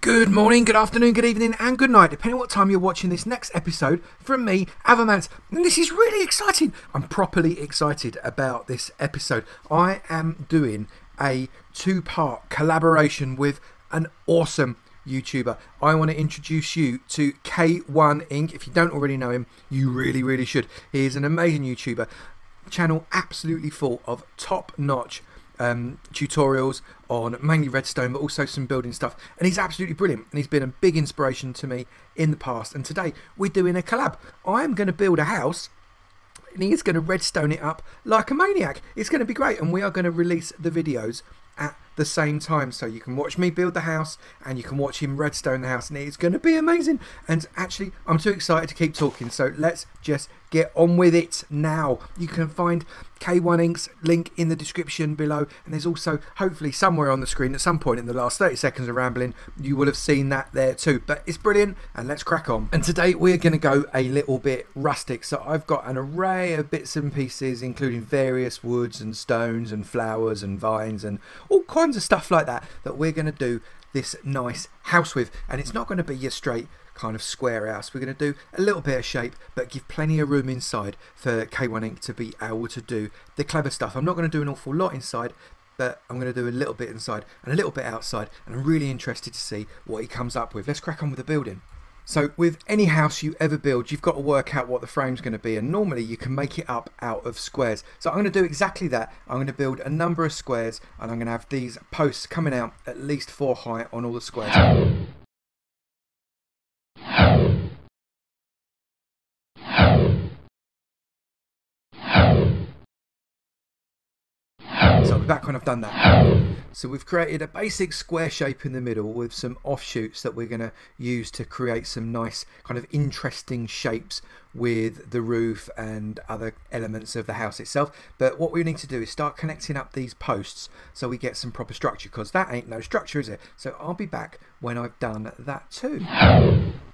Good morning, good afternoon, good evening and good night, depending on what time you're watching this next episode from me, Avomance. And this is really exciting. I'm properly excited about this episode. I am doing a two-part collaboration with an awesome YouTuber. I want to introduce you to K1 Inc. If you don't already know him, you really should. He is an amazing YouTuber. Channel absolutely full of top-notch tutorials on mainly redstone, but also some building stuff, and he's absolutely brilliant, and he's been a big inspiration to me in the past. And today we're doing a collab. I am going to build a house and he is going to redstone it up like a maniac. It's going to be great, and we are going to release the videos at the same time, so you can watch me build the house and you can watch him redstone the house, and it's going to be amazing. And actually, I'm too excited to keep talking, so let's just get on with it now. You can find K1 Inc.'s link in the description below, and there's also hopefully somewhere on the screen at some point in the last 30 seconds of rambling you will have seen that there too. But it's brilliant, and let's crack on. And today we're going to go a little bit rustic, so I've got an array of bits and pieces including various woods and stones and flowers and vines and all kinds of stuff like that we're going to do this nice house with. And it's not going to be your straight kind of square house. We're going to do a little bit of shape, but give plenty of room inside for K1 Inc. to be able to do the clever stuff. I'm not going to do an awful lot inside, but I'm going to do a little bit inside and a little bit outside, and I'm really interested to see what he comes up with. Let's crack on with the building. So with any house you ever build, you've got to work out what the frame's going to be, and normally you can make it up out of squares. So I'm going to do exactly that. I'm going to build a number of squares, and I'm going to have these posts coming out at least 4 high on all the squares. So I'll be back when I've done that. So we've created a basic square shape in the middle with some offshoots that we're going to use to create some nice kind of interesting shapes with the roof and other elements of the house itself. But what we need to do is start connecting up these posts so we get some proper structure, because that ain't no structure, is it? So I'll be back when I've done that too.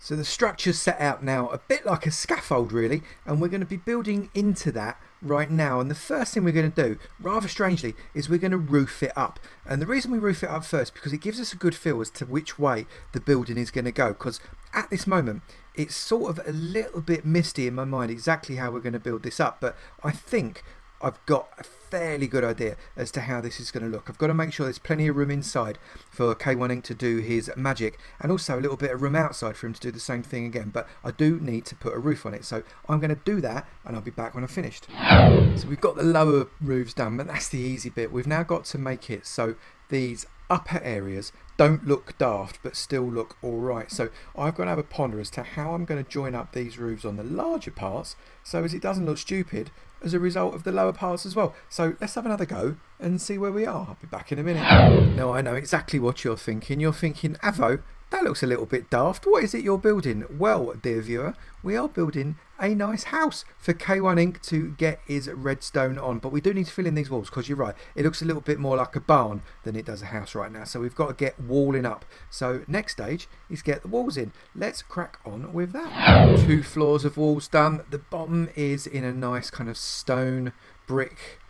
So the structure's set out now a bit like a scaffold really, and we're going to be building into that right now. And the first thing we're going to do, rather strangely, is we're going to roof it up. And the reason we roof it up first, because it gives us a good feel as to which way the building is going to go, because at this moment it's sort of a little bit misty in my mind exactly how we're going to build this up. But I think I've got a fairly good idea as to how this is going to look. I've got to make sure there's plenty of room inside for K1 Inc. to do his magic, and also a little bit of room outside for him to do the same thing again. But I do need to put a roof on it, so I'm going to do that, and I'll be back when I've finished. So we've got the lower roofs done, but that's the easy bit. We've now got to make it so these upper areas don't look daft but still look alright. So I've got to have a ponder as to how I'm going to join up these roofs on the larger parts so as it doesn't look stupid as a result of the lower parts as well. So let's have another go and see where we are. I'll be back in a minute. Now I know exactly what you're thinking. You're thinking, Avo, that looks a little bit daft. What is it you're building? Well, dear viewer, we are building a nice house for K1 Inc. to get his redstone on. But we do need to fill in these walls, because you're right, it looks a little bit more like a barn than it does a house right now. So we've got to get walling up. So next stage is get the walls in. Let's crack on with that. 2 floors of walls done. The bottom is in a nice kind of stone brick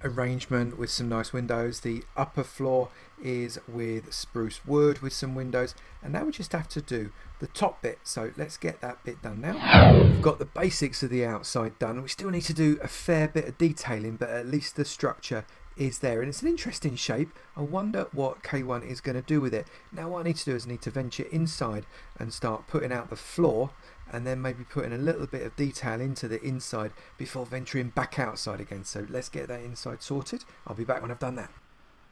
arrangement with some nice windows. The upper floor is with spruce wood with some windows, and now we just have to do the top bit. So let's get that bit done now. We've got the basics of the outside done. We still need to do a fair bit of detailing, but at least the structure is there, and it's an interesting shape. I wonder what K1 is going to do with it. Now what I need to do is I need to venture inside and start putting out the floor, and then maybe putting a little bit of detail into the inside before venturing back outside again. So let's get that inside sorted. I'll be back when I've done that.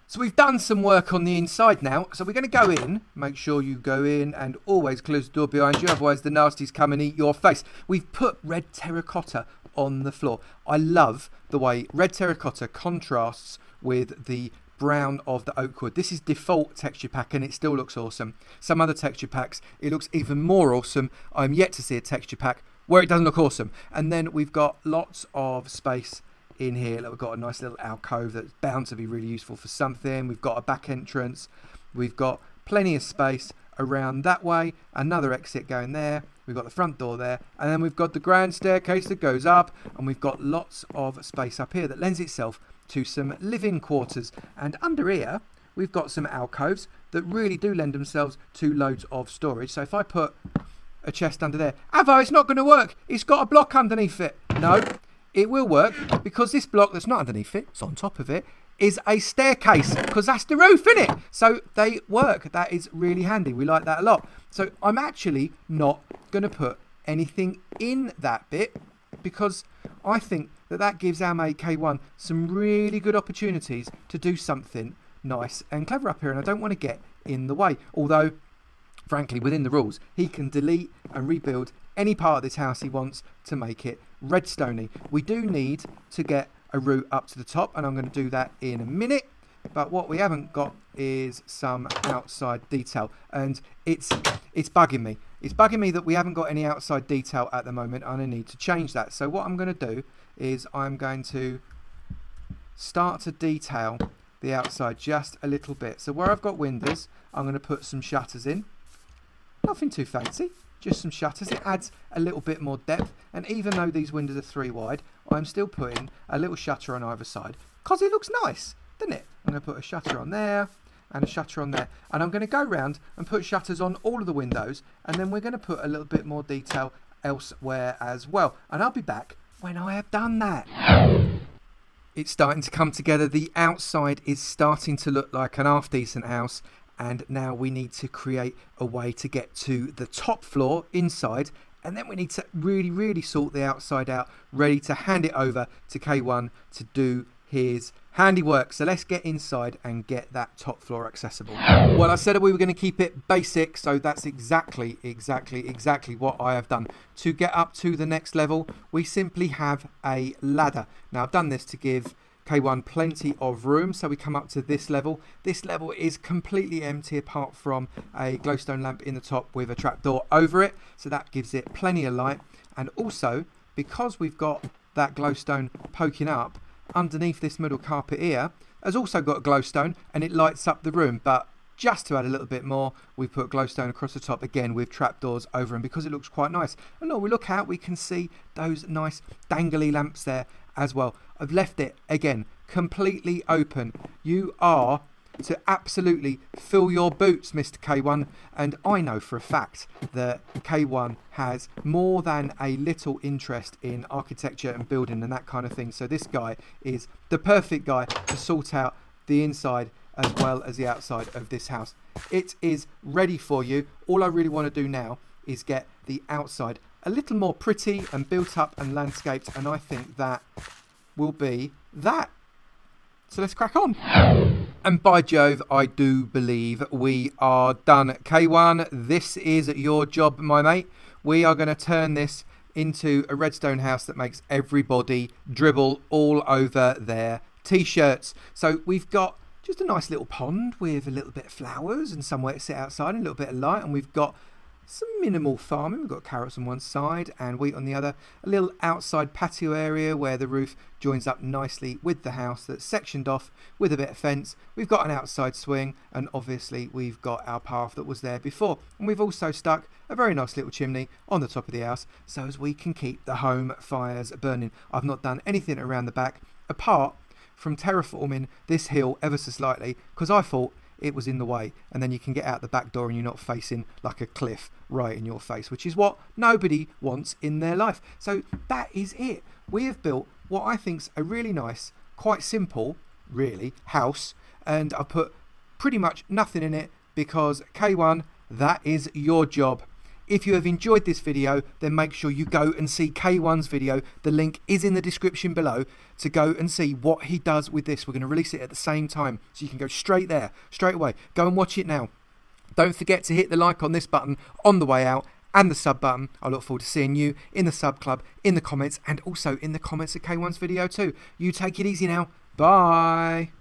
So we've done some work on the inside now, so we're going to go in. Make sure you go in and always close the door behind you, otherwise the nasties come and eat your face. We've put red terracotta on the floor. I love the way red terracotta contrasts with the brown of the oak wood. This is default texture pack and it still looks awesome. Some other texture packs, it looks even more awesome. I'm yet to see a texture pack where it doesn't look awesome. And then we've got lots of space in here. We've got a nice little alcove that's bound to be really useful for something. We've got a back entrance. We've got plenty of space around that way. Another exit going there. We've got the front door there, and then we've got the grand staircase that goes up, and we've got lots of space up here that lends itself to some living quarters. And under here we've got some alcoves that really do lend themselves to loads of storage. So if I put a chest under there, Avo, it's not going to work. It's got a block underneath it. No, it will work because this block that's not underneath it, it's on top of it, is a staircase because that's the roof, isn't it? So they work. That is really handy. We like that a lot. So I'm actually not going to put anything in that bit because I think that gives our mate K1 some really good opportunities to do something nice and clever up here, and I don't want to get in the way. Although, frankly, within the rules, he can delete and rebuild any part of this house he wants to make it redstoney. We do need to get a route up to the top, and I'm going to do that in a minute. But what we haven't got is some outside detail, and it's bugging me. It's bugging me that we haven't got any outside detail at the moment, and I need to change that. So what I'm going to do is I'm going to start to detail the outside just a little bit. So where I've got windows, I'm going to put some shutters in. Nothing too fancy, just some shutters. It adds a little bit more depth, and even though these windows are 3 wide, I'm still putting a little shutter on either side because it looks nice, doesn't it? I'm going to put a shutter on there and a shutter on there, and I'm going to go around and put shutters on all of the windows, and then we're going to put a little bit more detail elsewhere as well, and I'll be back when I have done that. It's starting to come together. The outside is starting to look like an half decent house, and now we need to create a way to get to the top floor inside, and then we need to really sort the outside out, ready to hand it over to K1 to do his handiwork. So let's get inside and get that top floor accessible. Well, I said we were going to keep it basic, so that's exactly what I have done. To get up to the next level, we simply have a ladder. Now I've done this to give K1 plenty of room, so we come up to this level. This level is completely empty apart from a glowstone lamp in the top with a trapdoor over it, so that gives it plenty of light. And also, because we've got that glowstone poking up, underneath this middle carpet here has also got a glowstone, and it lights up the room. But just to add a little bit more, we put glowstone across the top again with trapdoors over them because it looks quite nice. And when we look out, we can see those nice dangly lamps there as well. I've left it again completely open. You are to absolutely fill your boots, Mr. K1, and I know for a fact that K1 has more than a little interest in architecture and building and that kind of thing, so this guy is the perfect guy to sort out the inside as well as the outside of this house. It is ready for you. All I really want to do now is get the outside a little more pretty and built up and landscaped, and I think that will be that. So let's crack on. And by Jove, I do believe we are done. K1, this is your job, my mate. We are going to turn this into a redstone house that makes everybody dribble all over their t-shirts. So we've got just a nice little pond with a little bit of flowers and somewhere to sit outside and a little bit of light, and we've got some minimal farming. We've got carrots on one side and wheat on the other. A little outside patio area where the roof joins up nicely with the house that's sectioned off with a bit of fence. We've got an outside swing, and obviously we've got our path that was there before. And we've also stuck a very nice little chimney on the top of the house so as we can keep the home fires burning. I've not done anything around the back apart from terraforming this hill ever so slightly because I thought it was in the way, and then you can get out the back door and you're not facing like a cliff right in your face, which is what nobody wants in their life. So that is it. We have built what I think's a really nice, quite simple really house, and I've put pretty much nothing in it because K1, that is your job. If you have enjoyed this video, then make sure you go and see K1's video. The link is in the description below to go and see what he does with this. We're going to release it at the same time, so you can go straight there, straight away. Go and watch it now. Don't forget to hit the like on this button on the way out and the sub button. I look forward to seeing you in the sub club, in the comments, and also in the comments of K1's video too. You take it easy now. Bye.